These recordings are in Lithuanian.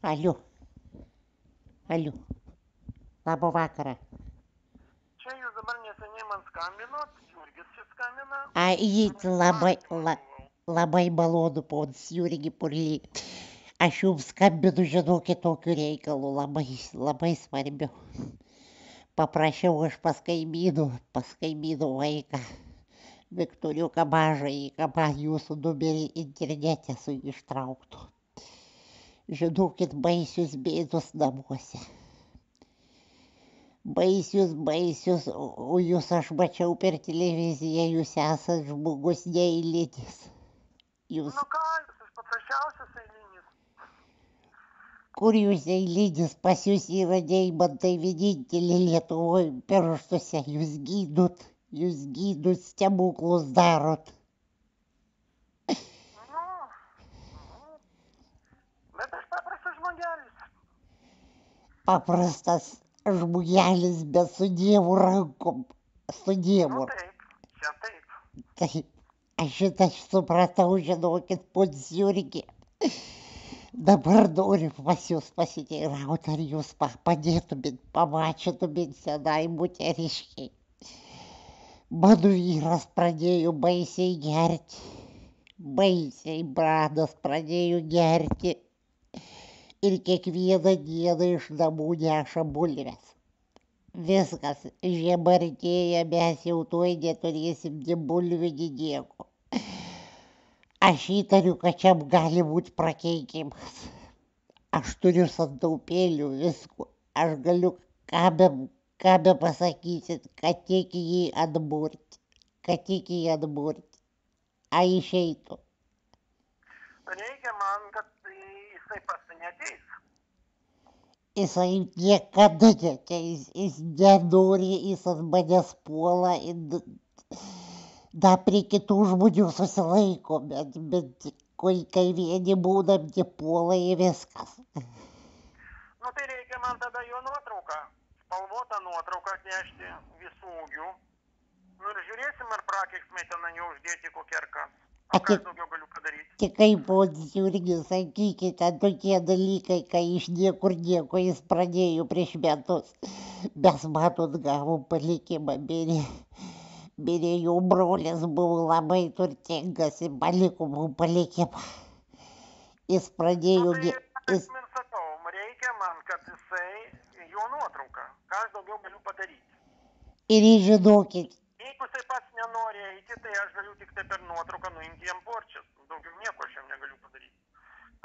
Alio, alio, labą vakarą. Čia jūs dabar neseniai man skambinot, Jurgis čia skambina. Labai malonu, ponas Jurgi Purly. Aš jums skambinu, žinokit, tokiu reikalu, labai svarbiu. Paprašiau aš pas kaimynų vaiką, Viktoriuką mažąjį, kad man jūsų numerį internete su ištrauktų. Žinokit, baisius bėdos namuose. Baisius, o jūs aš mačiau per televiziją, jūs esat žmogus neeilinis. Jūs, Nu ką, jūs paprasčiausias eilinis. kur jūs eilinis, pas jūs yra deimantai vienintelė Lietuvoje pirštuose, jūs gydot, stebuklus darot. Nu, bet aš paprastas žmogelis. Paprastas žmogelis, bet su Dievu rankom, su Dievu. Nu taip, čia taip. Taip, aš šitą supratau, žinokit, ponas Jurgi. Dabar noriu pas jūs pasiteirauti, ar jūs padėtumėt, pamačiutumėt senai moteriškiai. Mano vyras pradėjo baisiai gerti, bradas pradėjo gerti ir kiekvieną dieną iš namų neša bulves. Viskas, žiema artėja, mes jau tuoj neturėsim nei bulvių, nei nieko. Aš įtariu, kad čia gali būti prakeikimas. Aš turiu santaupėlių visko. Aš galiu, ką be pasakysit, kad tik jį atburti. A išeitų. Reikia man, kad jisai pas tai neteis. Jisai niekada neteis, jis nenori, jis ant manęs puola. Da prie kitų žmonių susilaiko, bet kai vieni būdam, tie puola į viskas. Nu tai reikia man tada jo nuotrauką, spalvotą nuotrauką atnešti visų ūgių. Nu ir žiūrėsim, ar prakeiksmai ten ant jo uždėti kokią ar kas. O ką aš daugiau galiu padaryti? Tik kaip ponas Jurgis, sakykite, tokie dalykai, kai iš niekur nieko jis pradėjo prieš metus. Mes matot gavom palikimą, mirė jo brolis, buvo labai turtingas ir paliko mums palikimą. Jis pradėjo... Nu tai aš ir sakau, reikia man, kad jisai jo nuotrauką, ką aš daugiau galiu padaryti. Ir žinokit, Jeigu jisai pats nenori eiti, tai aš galiu tik tai per nuotrauką nuimti jam porčias. Daugiau nieko aš jam negaliu padaryti.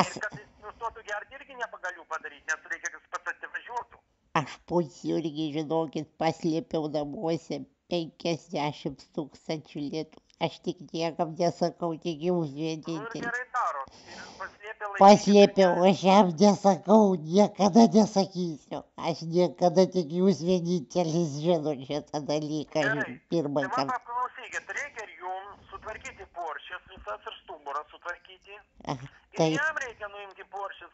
Ir kad jis nustotų gerti irgi nepagaliu padaryti, nes reikia, kad jis pats atvažiuotų. aš ponas Jurgi, žinokit, paslėpiau namuose 50 000 litų. Aš tik niekam nesakau, tik jums Nu ir vienintelį. gerai darot. Ir Paslėpiau, aš jam nesakau, niekada nesakysiu. Aš niekada, tik jūs vienintelis žinot šitą dalyką Gerai. pirmą Tai man kartą. paklausykit, reikia ir jums sutvarkyti poršias visas ir stuburą sutvarkyti. Ir Taip, jam reikia nuimti poršias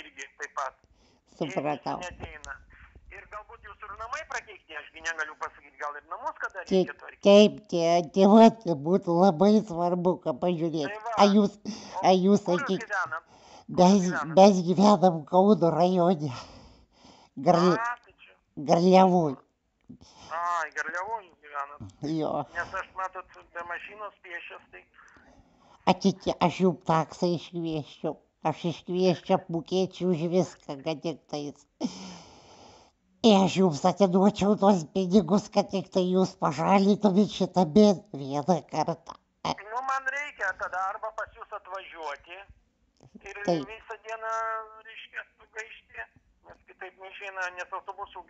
irgi taip pat. supratau. Jeigu jis neateina. Ir galbūt jūs ir namai prakeikti, ašgi negaliu pasakyti, gal ir namus kada Taip, reikia tvarkyti. tėvat, būtų labai svarbu, ką pažiūrėti. Tai va. A jūs Kur jūs sakykit, gyvenat? mes gyvenam Kauno rajone, Tai čia. Garliavoj. Ai, Garliavoj jūs gyvenat. Jo, Nes aš matot, be mašinos piešęs, tai... aš jums taksą iškvieščiau. Aš iškvieščiau, apmokėčiau už viską, kad tik tais. Ir aš jums atiduočiau tos pinigus, kad tik tai jūs pažalytumėt šitą bėdą vieną kartą. Nu, man reikia tada arba pas jūs atvažiuoti ir Tai. visą dieną, reiškia, sugaišti, nes kitaip neišeina, nes autobusų.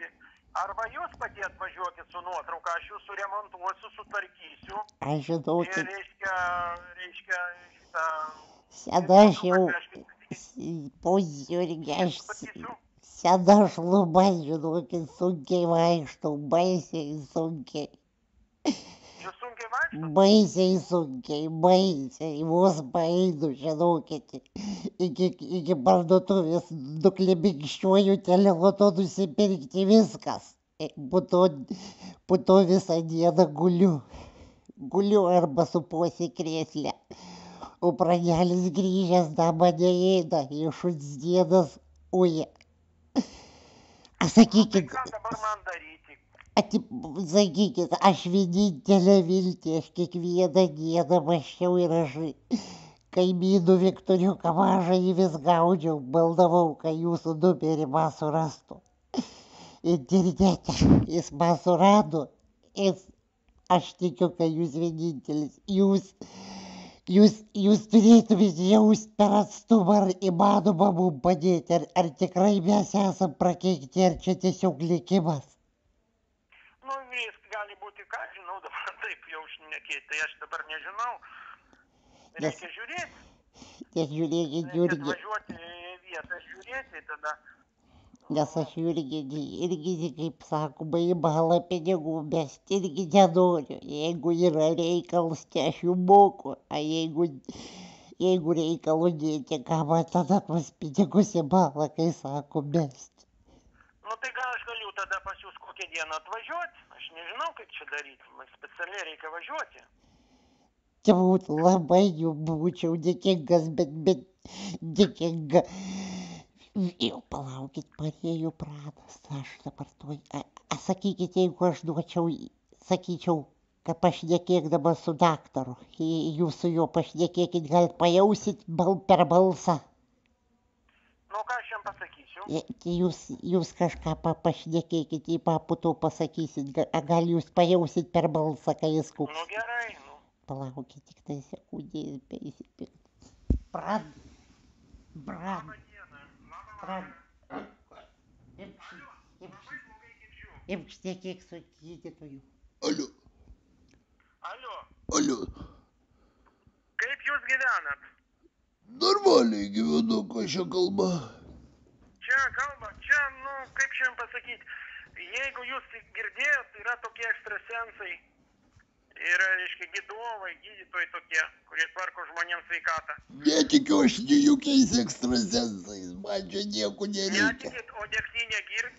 Arba jūs pati atvažiuokit su nuotrauka, aš jūs suremontuosiu, sutvarkysiu. Aš Ir žinokit, reiškia šitą... sena aš jau, ponas Jurgi, aš sena šluba, žinokit, sunkiai vaikštau, baisiai sunkiai. Jūs sunkiai vaikštot? Baisiai, vos paeinu, žinokit, iki parduotuvės nuklibikščiuoju telefonu nusipirkti viskas. Po to visą dieną guliu arba supuosi krėslę. O pranelis grįžęs namą neėda, iš šuns dienas Oi, Tai sakykit, ką dabar man daryti? sakykit, aš vienintelė viltį, aš kiekvieną dieną maščiau ir aš kaimynų Viktoriuką mažą jį vis gaudžiau, maldavau, kad jūsų numerį man surastų. Internete jis man surado, aš tikiu, kad jūs vienintelis, jūs turėtumėt jaust per atstumą, ar įmanoma mums padėti, ar tikrai mes esam prakeikti, ar čia tiesiog likimas. Nu, vis gali būti, ką žinau, dabar taip jau šnekėti, tai aš dabar nežinau. Reikia žiūrėti. Nes žiūrėkit, Reikia Jurgi, atvažiuoti į vietą, žiūrėti tada. nes aš Jurgi, irgi, kaip sakoma, į balą pinigų mesti irgi nenoriu. Jeigu yra reikalas, tai aš jų moku, o jeigu reikalo dėti, ką man tada tuos pinigus į balą, kai sako mesti. Nu, tai gal aš galiu tada pas jūs kokią dieną atvažiuoti? Aš nežinau, kaip čia daryti. Man specialiai reikia važiuoti. Turbūt labai jų būčiau dėkingas, bet dėkinga. Jau palaukit, parėjo pradas, aš dabar tuoj. Sakykit, jeigu aš duočiau, sakyčiau, kad pašnekėkdamas su daktaru, jūs su juo pašnekėkit, gal pajausit per balsą. Nu, ką aš jam pasakysiu? Jūs kažką pašnekėkit, į paputo pasakysit, gal jūs pajausit per balsą, kai jis kuks. Nu, gerai, nu. Palaukit, tik tai sekundės, beįsipirkt. Brad. Imk šnekėk su gydytoju. Alio. Kaip jūs gyvenat? Normaliai gyvenu, ką čia kalba. Čia kalba, nu, kaip šiandien pasakyti, jeigu jūs girdėjot, yra tokie ekstrasensai, yra, reiškia, gydytojai tokie, kurie tvarko žmonėms sveikatą. Netikiu aš ne jokiais ekstrasensais, man čia nieko nereikia. Netikit, o degtinę tikit?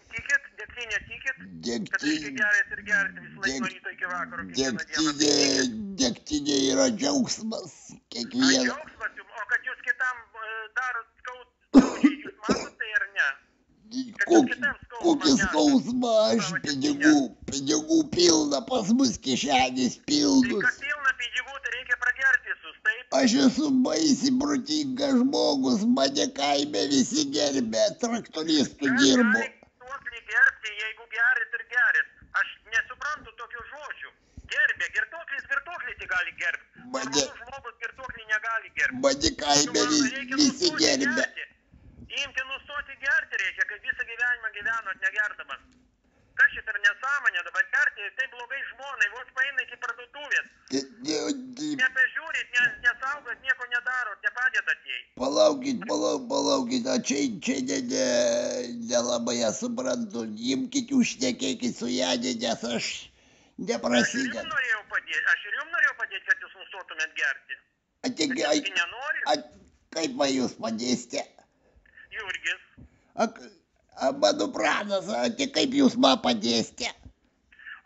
Degtinę tikit? Degtinė- Kad reiškia gerit ir gerit visą laiką nuo ryto iki vakaro kiekvieną dieną. Degtinė yra džiaugsmas, kiekvieną. Džiaugsmas jums, o kad jūs kitam darot skaudžiai, jūs matot tai ar ne? Kokį skausmą aš pinigų pilna, pas mus kišenės Tai pilnus. kad pilna pinigų, tai reikia pragerti visus, taip? Aš esu baisiai protingas žmogus, mane kaime visi gerbė, traktoristų dirbu. Girtuoklį gerbti, jeigu gerit ir gerit. Aš nesuprantu tokių žodžių. Gerbė, girtuoklį tik gali gerbti. Normalus žmogus girtuoklį negali gerbti. Mane kaime visi gerbė. Imti nustoti gerti reikia, kad visą gyvenimą gyvenot negerdamas. Kas šit ar nesąmonė dabar gerti, tai blogai žmonai, vos paeina iki parduotuvės. Nebežiūrit, nesaugot, nieko nedarot, nepadedat jai. Palaukit, o čia nelabai ją suprantu. Imkit, užšnekėkit su Janė, nes aš Aš ir neprasidedu. jums norėjau padėti, kad jūs nustotumėt gerti. Bet jūs nenorit, Kaip man jūs padėsite? Jurgis. Mano pranas, tai kaip jūs man padėsite?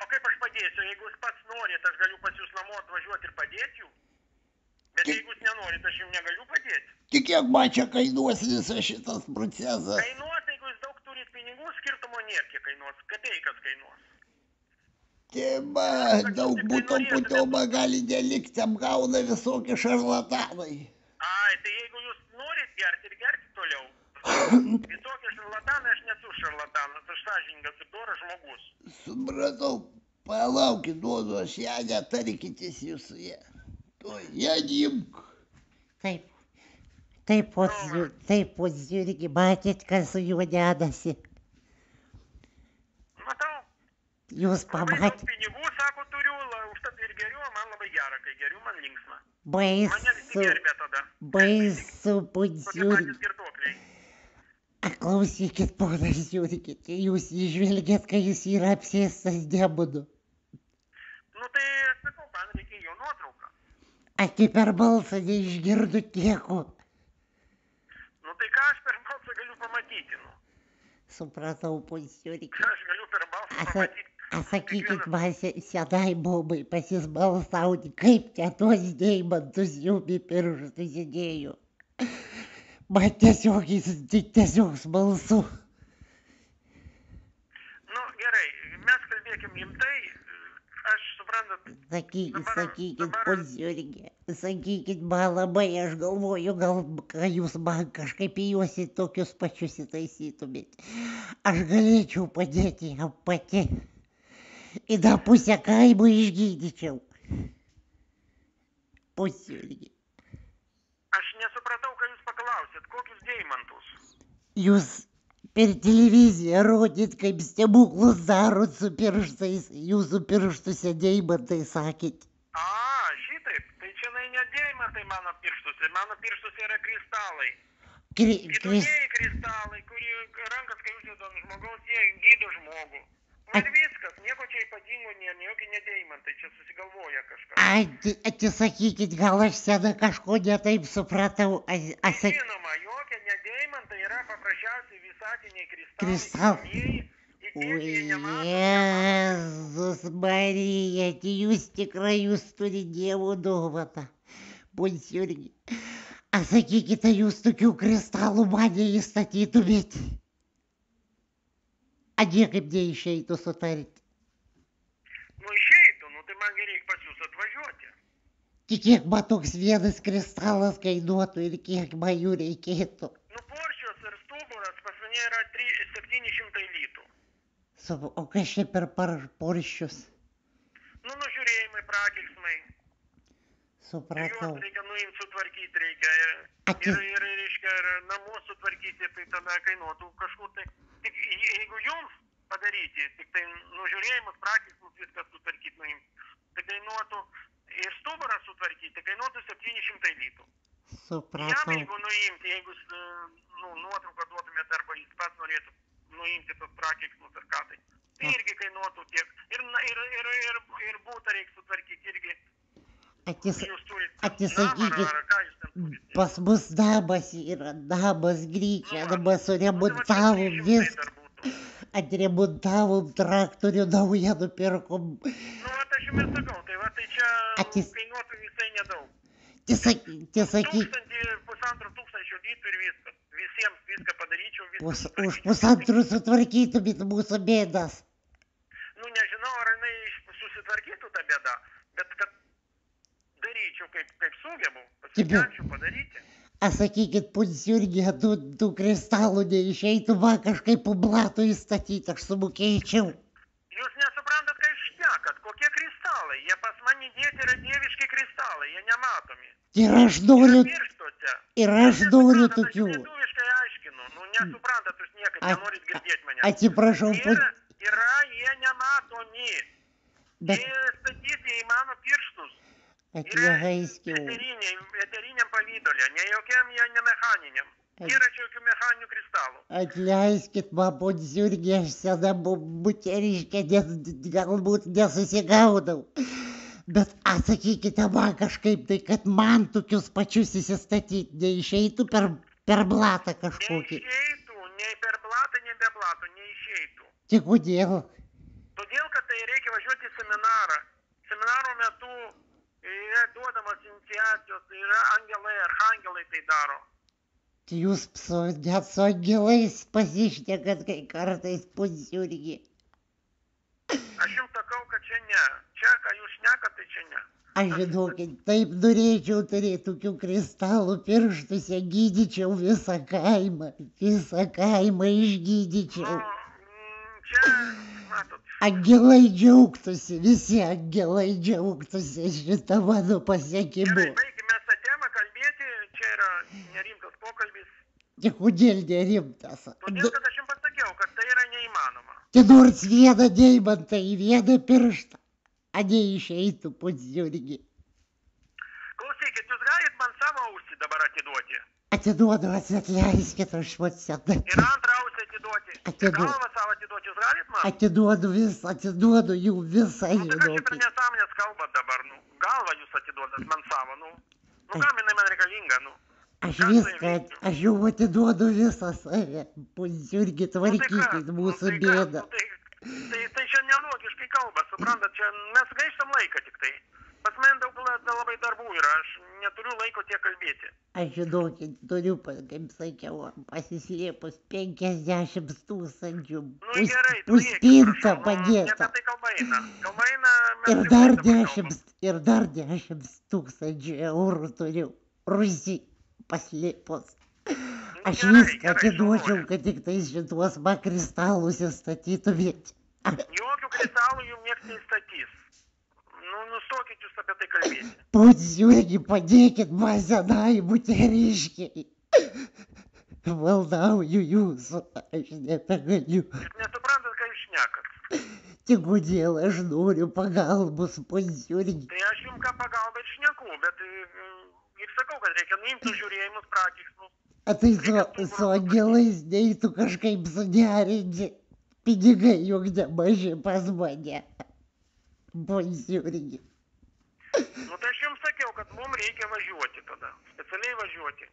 O kaip aš padėsiu, jeigu jūs pats norit, aš galiu pas jūs namo atvažiuoti ir padėti jums. Bet jeigu jūs nenorit, aš jums negaliu padėti. Tik kiek man čia kainuos visas šitas procesas? Kainuos, jeigu jūs daug turit pinigų, skirtumo nėra, kiek kainuos. Kapeikas kainuos. Tai man daug būtų man gali nelikti, apgauna visokie šarlatanai. Ai, tai jeigu jūs norit gerti ir gerti toliau. Visokie šarlatanai, aš nesu šarlatanas, aš sąžiningas ir doras žmogus. Supratau, palaukit, duodu aš ją, netarkitės jūs su ją. Ją imk. Taip, pos Jurgi, matėt, kas su juo dedasi. Matau. Jūs Labai daug pamatėt. pinigų, sako, turiu, užtat ir geriu, man labai gera, kai geriu, man linksma. Mane visi Baisu, gerbė tada. pos Tokie Jurgi. patys girtuokliai. Klausykit, ponas Jurgi, jūs įžvelgėt, kai jis yra apsėstas demonu. Nu tai, sakau, man reikia jo nuotrauką. Aki per balsą neišgirdu nieko. Nu tai ką aš per balsą galiu pamatyti, nu? Supratau, pos Jurgi. Ką aš galiu per balsą pamatyti? Sakykit man, senai bobai pasisbalsauti, kaip ten tuos deimantus jum į pirštus įdėjo. Man tiesiog smalsu. Nu, gerai, mes kalbėkim rimtai. Aš suprantat, Sakykit, poziorgė, sakykit man labai, aš galvoju, gal ką jūs man kažkaip į juos į tokius pačius įtaisytumėt. Aš galėčiau padėti jam pati. Į tą pusę kaimo išgydyčiau. Poziorgė. aš nesupratau, ką jūs paklausėt, kokius deimantus. Jūs per televiziją rodyt, kaip stebuklus darot su pirštais, jūsų pirštuose deimantai sakėt. Šitaip, tai čia ne deimantai mano pirštuose yra kristalai. Vidutiniai kristalai, kurie rankas, kai uždeda ant žmogaus, jie gydo žmogų. Ir viskas, nieko čia ypatingo, jokie ne deimantai, čia susigalvoja kažką. Atsisakykit, gal aš sena kažko netaip supratau. Žinoma, jokie ne deimantai yra paprasčiausiai visatiniai kristalai. Jėzus Marija, jūs turi Dievo dovaną. Poziorgė. Sakykite, jūs tokių kristalų man neįstatytumėt. Niekaip neišeitų sutarti. Nu išeitų, tai man reikia pas jūs atvažiuoti. Tik kiek man toks vienas kristalas kainuotų ir kiek man jų reikėtų. Porščius ir stuburas pas mane yra 700 litų. O kas čia per porščius? Nužiūrėjimai, prakeiksmai. Supratau. Juos reikia nuimti, sutvarkyti reikia. Ir namus sutvarkyti, tai tada kainuotų kažkur tai. Tik jeigu jums padaryti, tik tai nužiūrėjimus, prakeiksmus, viską sutvarkyti, nuimti, tai kainuotų ir stuburą sutvarkyti, kainuotų 700 litų. Supratau. Jam jeigu nuimti, jeigu nuotrauką duotumėte arba jis pats norėtų nuimti tos prakeiksmus ir ką tai irgi kainuotų tiek. Ir būtą reikia sutvarkyti irgi. Atsisakykit, pas mus namas yra, namas grįžę, namas suremontavom viską. Atremontavom traktorių naują nupirkom. Aš jums ir sakau, tai čia kainuotų visai nedaug. Tiesakykit. 1500 litų ir viskas. Visiems viską padaryčiau. Už 1,5 sutvarkytumėt mūsų bėdas. Nežinau, ar jinai susitvarkytų tą bėdą, bet kad daryčiau kaip sugebu, pasitvenčiau padaryti. Sakykit, poziorgė, tų kristalų neišeitų man kažkaip po blato įstatyti, aš sumokėčiau. Jūs nesuprantat, ką jūs šnekat, kokie kristalai, jie pas mane dėti yra dieviški kristalai, jie nematomi. Ir aš noriu tokių. Aš lietuviškai aiškinu, nesuprantat, jūs niekaip nenorit girdėti mane. Atsiprašau. Jie nematomi. Jie statyti į mano pirštus. Eteriniam pavydolė, ne jokiam, ne mechaniniam. Yra čia jokių mechaninių kristalų. Atleiskit, man poziorgė, aš sena buteriškė, galbūt nesusigaudau. Bet atsakykite man kažkaip tai, kad man tokius pačius įsistatyti neišeitų per blatą kažkokį. Neišeitų, nei per blatą, nei be blato, neišeitų. Tik kodėl? Todėl, kad tai reikia važiuoti į seminarą. Seminaro metu yra duodamas iniciacijos, yra angelai, archangelai tai daro. Jūs net su angelais pasišnekat kai kartais, poziorgė. Aš jums sakau, kad čia ne. Čia, ką jūs šnekat, tai čia ne. Aš žinokit, taip norėčiau turėti tokių kristalų pirštuose, gydyčiau visą kaimą išgydyčiau. Čia, matot. Angelai džiaugtųsi, visi angelai džiaugtųsi šitą mano pasiekimu. Gerai, baigime tą temą kalbėti, čia yra nerimtas pokalbis. Tik kodėl nerimtas? Todėl, kad aš jums pasakiau, kad tai yra neįmanoma. Tai nors vieną deimantą į vieną pirštą, neišeitų, poziorgė. Klausykit, jūs galit man savo ausį dabar atiduoti? Atiduodu, atleiskit, aš pats senai. Ir antrą ausį atiduoti? Galvą savo atiduoti, jūs galit man? Atiduodu jų visą, žinokit. Tai kas čia per nesąmonės kalbat dabar, galvą jūs atiduodat man savo, kam jinai man reikalinga, Aš jau atiduodu visą save, poziorgė, tvarkykit mūsų bėdą. Tai čia nelogiškai kalba, suprantat, čia mes gaištam laiką tik tai. Pas mane daug labai darbų yra, aš neturiu laiko tiek kalbėti. Aš žinokit, turiu, kaip sakiau, pasislėpus 50 tūkstančių. Nu gerai, tu Puspinta Ne padėta. apie tai kalba eina. Kalba eina, mes Ir jau dar dabar kalbam. 10, ir dar 10 tūkstančių eurų turiu. Rusy paslėpus. Aš gerai, viską gerai, atiduočiau, šaunuolė. kad tik tai šituos kristalus įstatytumėt. Jokių kristalų jums niekas neįstatys. Nu, nustokit jūs apie tai kalbėti. Pudziurgi, padėkit man senai moteriškiai. Valdauju jūsų, aš nebegaliu. Jūs nesuprantat, ką jūs šnekat. Tik kodėl aš noriu pagalbos, pudziurgi. Tai aš jums ką pagalbą ir šneku, bet ir sakau, kad reikia nuimti žiūrėjimus prakeiksmus. A tai su angelais neįtų kažkaip suderinti. Pinigai juk nemaži pas mane. Pudziurgi. Nu, tai aš jums sakiau, kad mums reikia važiuoti tada. Specialiai važiuoti.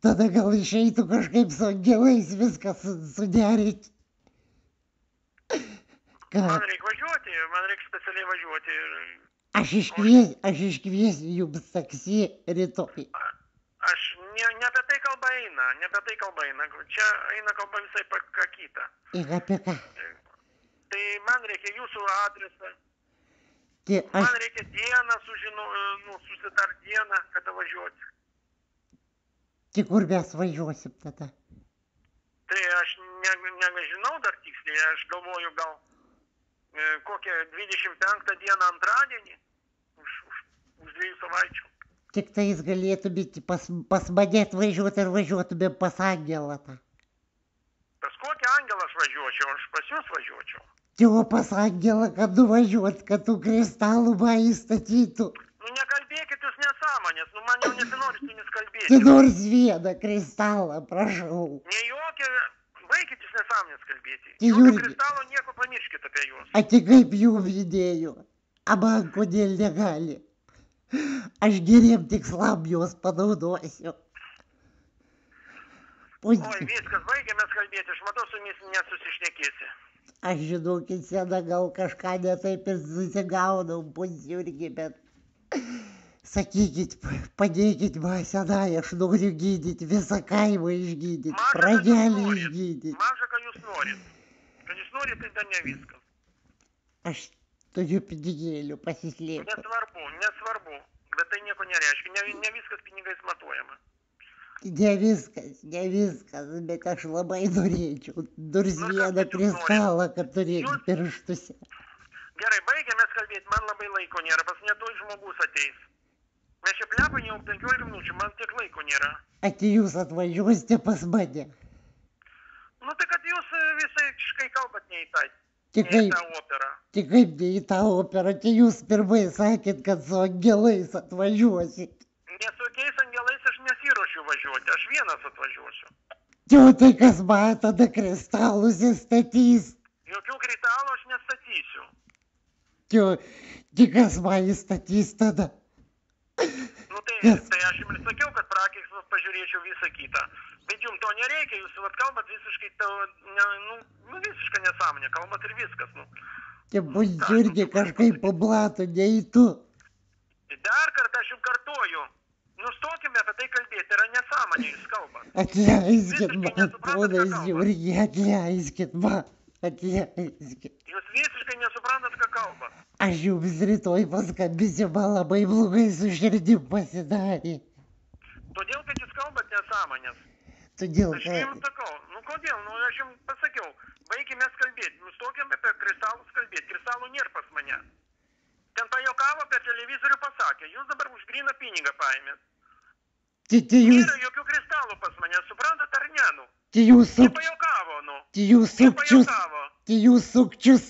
Tada gal išeitų kažkaip su angelais viską suderinti. Ką? Man reikia važiuoti, man reikia specialiai važiuoti. Aš iškviesiu jums taksi rytoj. Aš ne apie tai kalba eina, ne apie tai kalba eina. Čia eina kalba visai ką kitą. Ir apie ką? Tai man reikia jūsų adresą. Tai Man aš, reikia dieną susitart dieną, kada važiuoti. tai kur mes važiuosim tada? Tai aš nežinau dar tiksliai, aš galvoju gal kokią 25 dieną antradienį, už 2 savaičių. Tik tai jis galėtų būti pas mane atvažiuoti ir važiuotume pas Angelą. Pas kokį angelą aš važiuočiau, aš pas jūs važiuočiau. Jau pas Angelą, kad nuvažiuot, kad tų kristalų man įstatytų. Nu nekalbėkit jūs nesąmonės, nu man jau nesinori su jumis Tai kalbėti. nors vieną kristalą, prašau. Ne jokia, baikit jūs nesąmonės kalbėti. Tai Jokio Jurgi. kristalo nieko pamirškit apie juos. A tik kaip jų idėjų. A man kodėl negali? Aš geriem tikslam juos panaudosiu. Oi, viskas, baigėmės kalbėti, aš matau, su jumis nesusišnekėsi. Aš žinokit, sena gal kažką netaip ir susigaudau, pudziurgi, bet sakykit, padėkit man senai, aš noriu gydyti, visą kaimą išgydyti, Maža, ką jūs pradėlį norit. išgydyti. Maža, ką jūs norit. Kad jūs norit, tai dar ne viskas. Aš turiu pinigėlių pasislėpti. Nesvarbu, bet tai nieko nereiškia, ne viskas pinigais matuojama. Ne viskas, bet aš labai norėčiau. Nors Nu, vieną kas jūs kristalą, kad turėčiau Jūs- pirštuose. Gerai, baigėmės kalbėti, man labai laiko nėra, pas mane tuoj žmogus ateis. Mes čia plepam jau 15 minučių, man tiek laiko nėra. Ati jūs atvažiuosite pas mane. Nu tai kad jūs visai kalbat ne į tą, Tik ne į kaip, tą operą. tik kaip ne į tą operą, tai jūs pirmai sakėt, kad su angelais atvažiuosit. Ne su jokiais angelais aš nesiruošiu važiuoti, aš vienas atvažiuosiu. Jau tai kas man tada kristalus įstatys. Jokių kristalų aš nestatysiu. Jau tik kas man įstatys tada. Nu tai, Kas? tai aš jums sakiau, kad prakeiksmus pažiūrėčiau visą kitą. Bet jums to nereikia, jūs vat kalbat visiškai, visiškai nesąmonė, kalbat ir viskas. Nu. Čia bus irgi kažkaip pablato, neįtų. Dar kartą aš jums kartoju, nustokime apie tai kalbėti, yra nesąmonė, jūs kalbat. Atleiskit Visiškai man, nesuprantat, ką ponas kalbat. Jurgi, atleiskit man. Atleiskit. Jūs visiškai nesuprantat, ką kalbat. Aš jums rytoj paskambinsiu, man labai blogai su širdim pasidarė. Todėl, kad jūs kalbat nesąmonės. Todėl, Aš kad jums sakau, nu kodėl, nu aš jums pasakiau, baigime kalbėti, nustokime apie kristalus kalbėti, kristalų nėra pas mane. Ten pajokavo per televizorių pasakė, jūs dabar už gryną pinigą paėmėt. tai jūs, Nėra jokių kristalų pas mane, suprantat ar ne, nu? tai jūs Nepajokavo, nu. sukčius, Nepajokavo. tai jūs sukčius